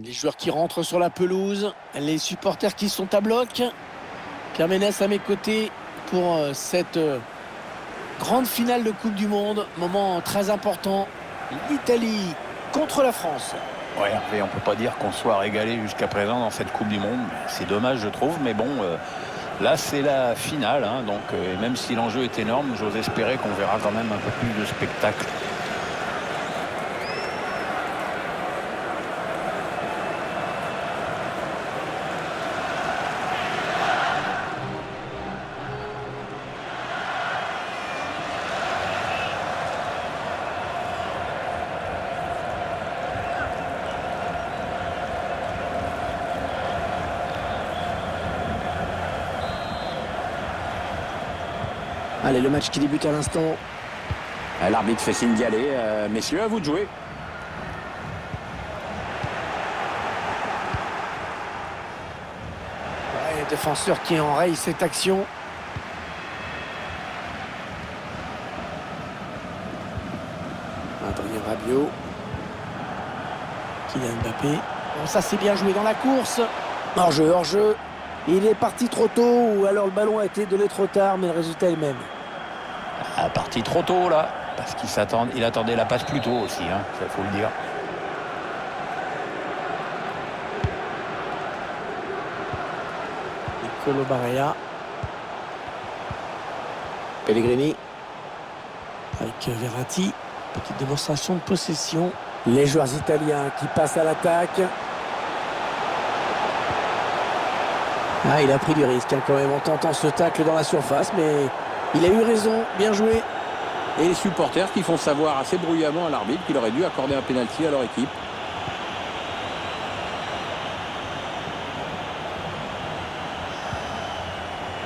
Les joueurs qui rentrent sur la pelouse, les supporters qui sont à bloc. Pierre Ménès à mes côtés pour cette grande finale de Coupe du Monde. Moment très important. L'Italie contre la France. Ouais, Hervé, on peut pas dire qu'on soit régalé jusqu'à présent dans cette Coupe du Monde. C'est dommage, je trouve, mais bon, là, c'est la finale. Hein, donc, même si l'enjeu est énorme, j'ose espérer qu'on verra quand même un peu plus de spectacle. Allez, le match qui débute à l'instant. L'arbitre fait signe d'y aller. Messieurs, à vous de jouer. Ouais, défenseur qui enraye cette action. Adrien Rabiot. Kylian Mbappé. Bon, ça c'est bien joué dans la course. Hors-jeu, hors-jeu. Il est parti trop tôt ou alors le ballon a été donné trop tard, mais le résultat est le même. Parti trop tôt, là, parce qu'il attendait la passe plus tôt aussi, hein, ça faut le dire. Nicolo Barella. Pellegrini. Avec Verratti. Petite démonstration de possession. Les joueurs italiens qui passent à l'attaque. Ah, il a pris du risque hein, quand même en tentant ce tacle dans la surface, mais il a eu raison, bien joué. Et les supporters qui font savoir assez bruyamment à l'arbitre qu'il aurait dû accorder un pénalty à leur équipe.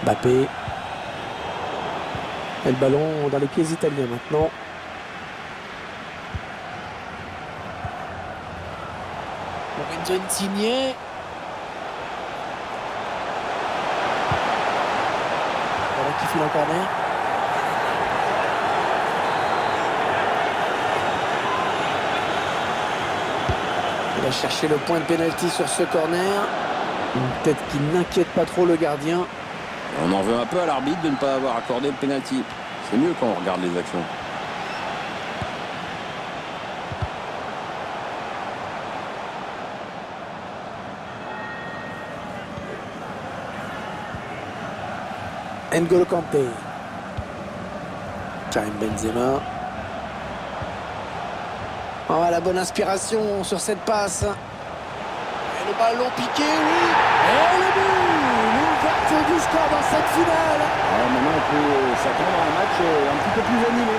Mbappé. Et le ballon dans les pieds italiens maintenant. Lorenzo Insigne. Voilà qui file en corner. Il va chercher le point de pénalty sur ce corner. Une tête qui n'inquiète pas trop le gardien. On en veut un peu à l'arbitre de ne pas avoir accordé le pénalty. C'est mieux quand on regarde les actions. N'Golo Kanté. Karim Benzema. Oh, la bonne inspiration sur cette passe. Et le ballon piqué, oui. Et le but. L'ouverture du score dans cette finale. Maintenant, on peut s'attendre à un match un petit peu plus animé.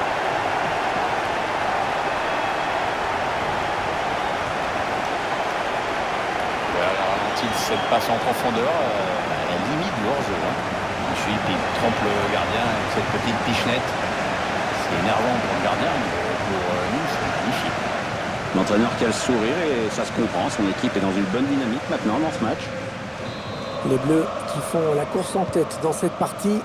Voilà, la ralenti de cette passe en profondeur, à la limite du hors-jeu. Hein. Ensuite, il trompe le gardien avec cette petite pichenette. C'est énervant pour le gardien, mais pour nous, c'est magnifique. L'entraîneur qui a le sourire et ça se comprend. Son équipe est dans une bonne dynamique maintenant dans ce match. Les Bleus qui font la course en tête dans cette partie.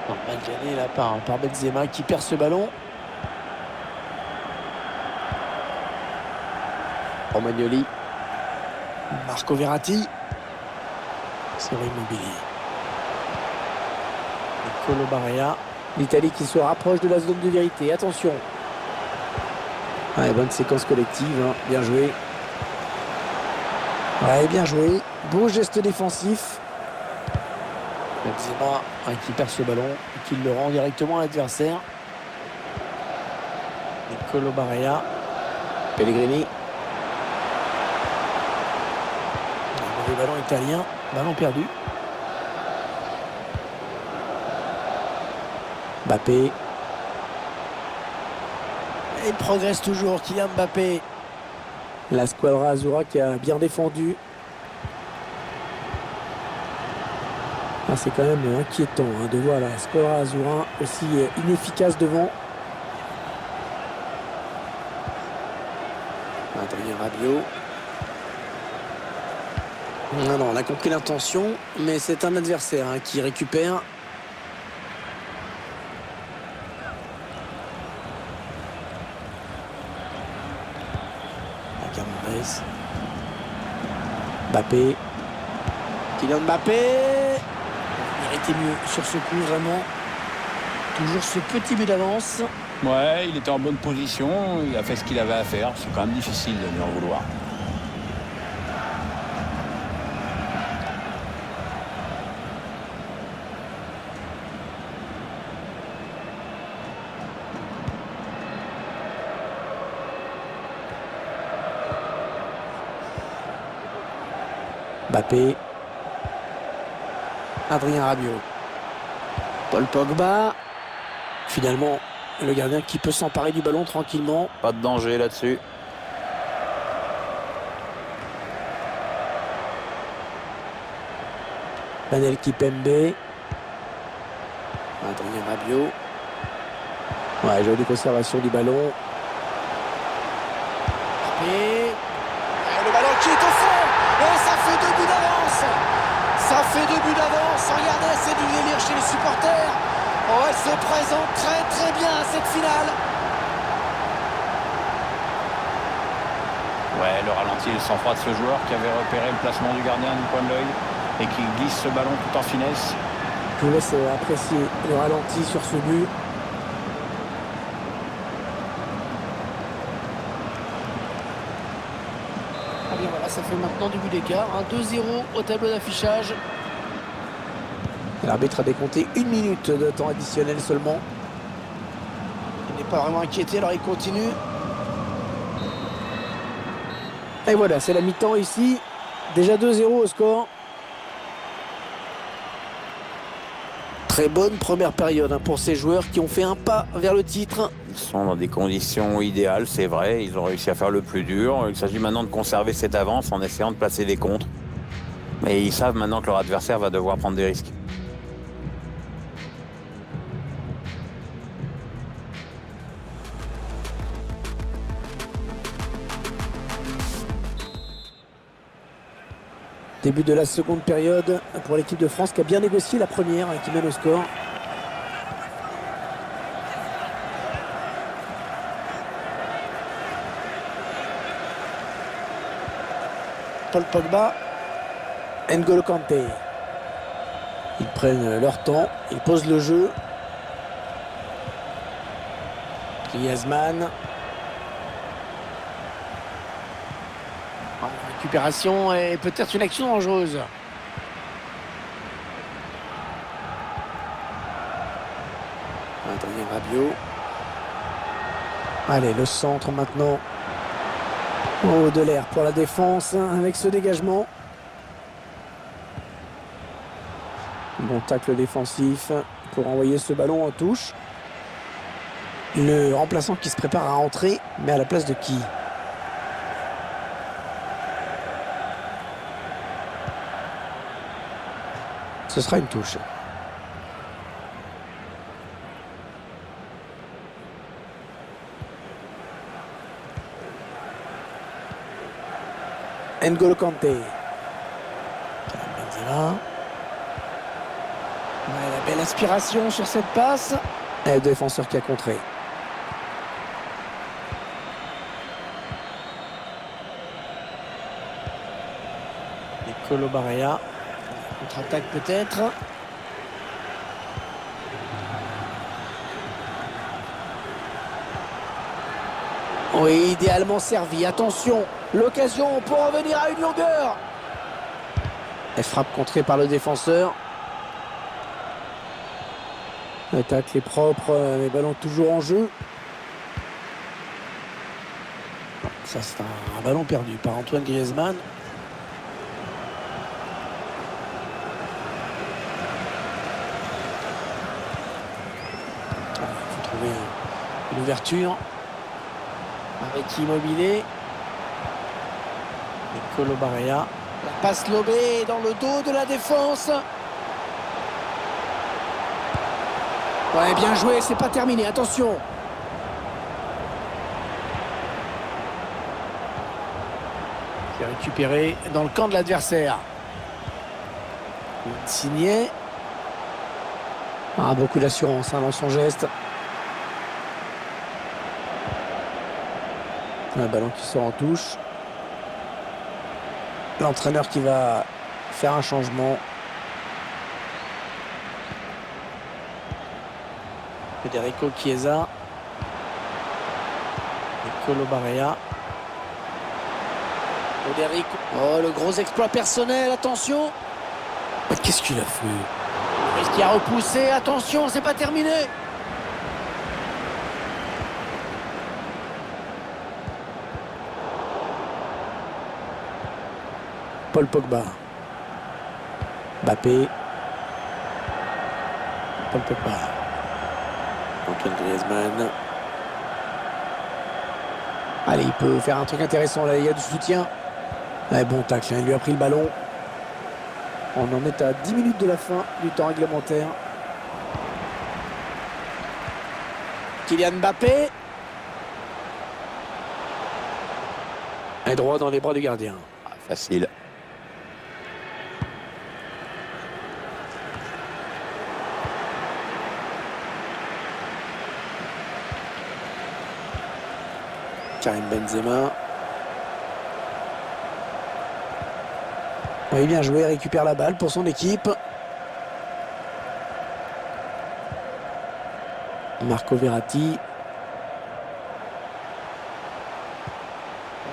Mal gagné là par Benzema qui perd ce ballon. Romagnoli. Marco Verratti. C'est Immobilier. Nicolo Barella. L'Italie qui se rapproche de la zone de vérité. Attention. Ouais, bonne séquence collective. Hein. Bien joué. Ouais, bien joué. Beau geste défensif. Benzema qui perd ce ballon et qui le rend directement à l'adversaire. Nicolo Barella. Pellegrini. Un mauvais ballon italien. Ballon perdu. Mbappé. Et il progresse toujours, Kylian Mbappé. La squadra Azzurra qui a bien défendu. Ah, c'est quand même inquiétant hein, de voir la squadra Azzurra aussi inefficace devant. Adrien Rabiot. Non, on a compris l'intention, mais c'est un adversaire hein, qui récupère. Mbappé. Kylian Mbappé. Il méritait mieux sur ce coup, vraiment. Toujours ce petit but d'avance. Ouais, il était en bonne position, il a fait ce qu'il avait à faire. C'est quand même difficile de lui en vouloir. Mbappé. Adrien Rabiot. Paul Pogba. Finalement, le gardien qui peut s'emparer du ballon tranquillement. Pas de danger là-dessus. Manel Kipembe. Adrien Rabiot. Ouais, jolie conservation du ballon. Et le ballon qui est au fond. Et ça fait 2 buts d'avance. Ça fait 2 buts d'avance. Regardez, c'est du délire chez les supporters. Oh, elle se présente très très bien à cette finale. Ouais, le ralenti et le sang-froid de ce joueur qui avait repéré le placement du gardien du coin de l'œil et qui glisse ce ballon tout en finesse. Je vous laisse apprécier le ralenti sur ce but. Ah bien voilà, ça fait maintenant du but d'écart. 2-0 au tableau d'affichage. L'arbitre a décompté 1 minute de temps additionnel seulement. Il n'est pas vraiment inquiété, alors il continue. Et voilà, c'est la mi-temps ici. Déjà 2-0 au score. Très bonne première période pour ces joueurs qui ont fait un pas vers le titre. Ils sont dans des conditions idéales, c'est vrai. Ils ont réussi à faire le plus dur. Il s'agit maintenant de conserver cette avance en essayant de placer des contres. Mais ils savent maintenant que leur adversaire va devoir prendre des risques. Début de la seconde période pour l'équipe de France qui a bien négocié la première et qui mène au score. Paul Pogba, N'Golo Kanté. Ils prennent leur temps, ils posent le jeu. Griezmann. Récupération et peut-être une action dangereuse. Adrien Rabiot. Allez, le centre maintenant. Oh, de l'air pour la défense avec ce dégagement. Bon tacle défensif pour envoyer ce ballon en touche. Le remplaçant qui se prépare à entrer, mais à la place de qui ? Ce sera une touche. N'Golo Kanté. Benzema. Ouais, la belle aspiration sur cette passe. Et le défenseur qui a contré. Nicolo Barella. Contre-attaque peut-être. Oui, idéalement servi. Attention, l'occasion pour revenir à une longueur. Elle frappe contrée par le défenseur. Le tacle est propre, les ballons toujours en jeu. Ça, c'est un ballon perdu par Antoine Griezmann. Il faut trouver une ouverture. Avec Immobilier. Nicolo Barella. La passe lobée dans le dos de la défense. Ouais, bien joué, c'est pas terminé, attention. C'est récupéré dans le camp de l'adversaire. Signé. Ah, beaucoup d'assurance dans son geste. Un ballon qui sort en touche. L'entraîneur qui va faire un changement. Federico Chiesa. Nicolo Barrea. Federico. Oh, le gros exploit personnel, attention. Mais qu'est-ce qu'il a fait? Est-ce qu'il a repoussé? Attention, c'est pas terminé. Paul Pogba. Mbappé. Paul Pogba. Antoine Griezmann. Allez, il peut faire un truc intéressant là, il y a du soutien. Ouais, bon tacle, hein, il lui a pris le ballon. On en est à 10 minutes de la fin du temps réglementaire. Kylian Mbappé. Un droit dans les bras du gardien. Facile. Karim Benzema. Oui, bien joué, récupère la balle pour son équipe. Marco Verratti.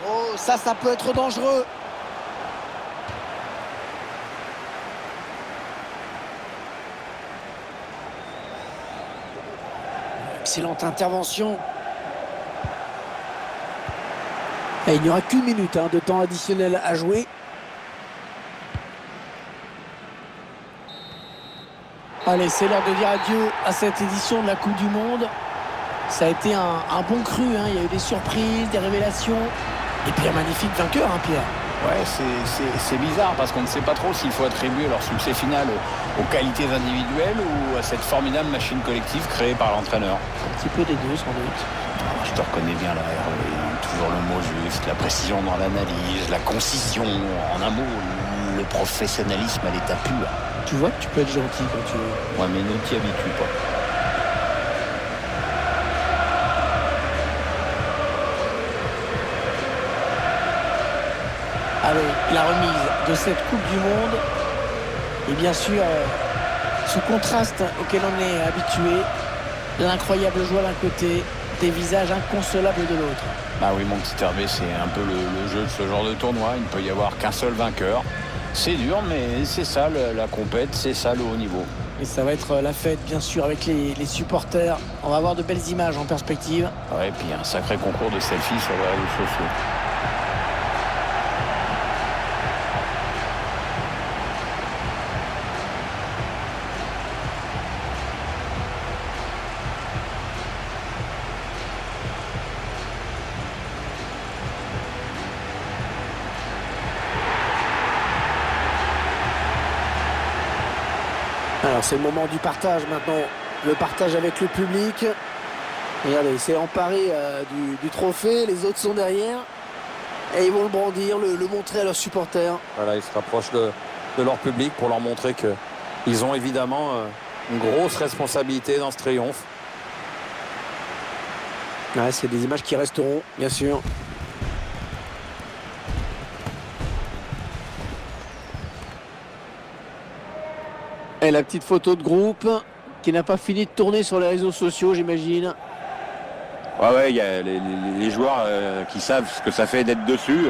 Oh, ça peut être dangereux. Excellente intervention. Et il n'y aura qu'une minute de temps additionnel à jouer. Allez, c'est l'heure de dire adieu à cette édition de la Coupe du Monde. Ça a été un bon cru, hein. Il y a eu des surprises, des révélations. Et puis un magnifique vainqueur, hein, Pierre. Ouais, c'est bizarre parce qu'on ne sait pas trop s'il faut attribuer leur succès final aux qualités individuelles ou à cette formidable machine collective créée par l'entraîneur. Un petit peu des deux, sans doute. Ah, je te reconnais bien là, Hervé. Toujours le mot juste, la précision dans l'analyse, la concision. En un mot, le professionnalisme à l'état pur. Tu vois que tu peux être gentil quand tu veux. Ouais, mais ne t'y habitue pas. Allez, la remise de cette Coupe du Monde. Et bien sûr, ce contraste auquel on est habitué. L'incroyable joie d'un côté, des visages inconsolables de l'autre. Bah oui, mon petit Hervé, c'est un peu le jeu de ce genre de tournoi. Il ne peut y avoir qu'un seul vainqueur. C'est dur, mais c'est ça la compète, c'est ça le haut niveau. Et ça va être la fête, bien sûr, avec les supporters. On va avoir de belles images en perspective. Ouais, et puis un sacré concours de selfies sur les réseaux sociaux. Alors c'est le moment du partage maintenant, le partage avec le public. Regardez, il s'est emparé du trophée, les autres sont derrière. Et ils vont le brandir, le montrer à leurs supporters. Voilà, ils se rapprochent de leur public pour leur montrer qu'ils ont évidemment une grosse responsabilité dans ce triomphe. Ouais, c'est des images qui resteront, bien sûr. Et la petite photo de groupe qui n'a pas fini de tourner sur les réseaux sociaux, j'imagine. Ouais, il y a les joueurs qui savent ce que ça fait d'être dessus.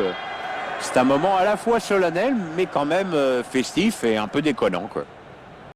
C'est un moment à la fois solennel, mais quand même festif et un peu déconnant, quoi.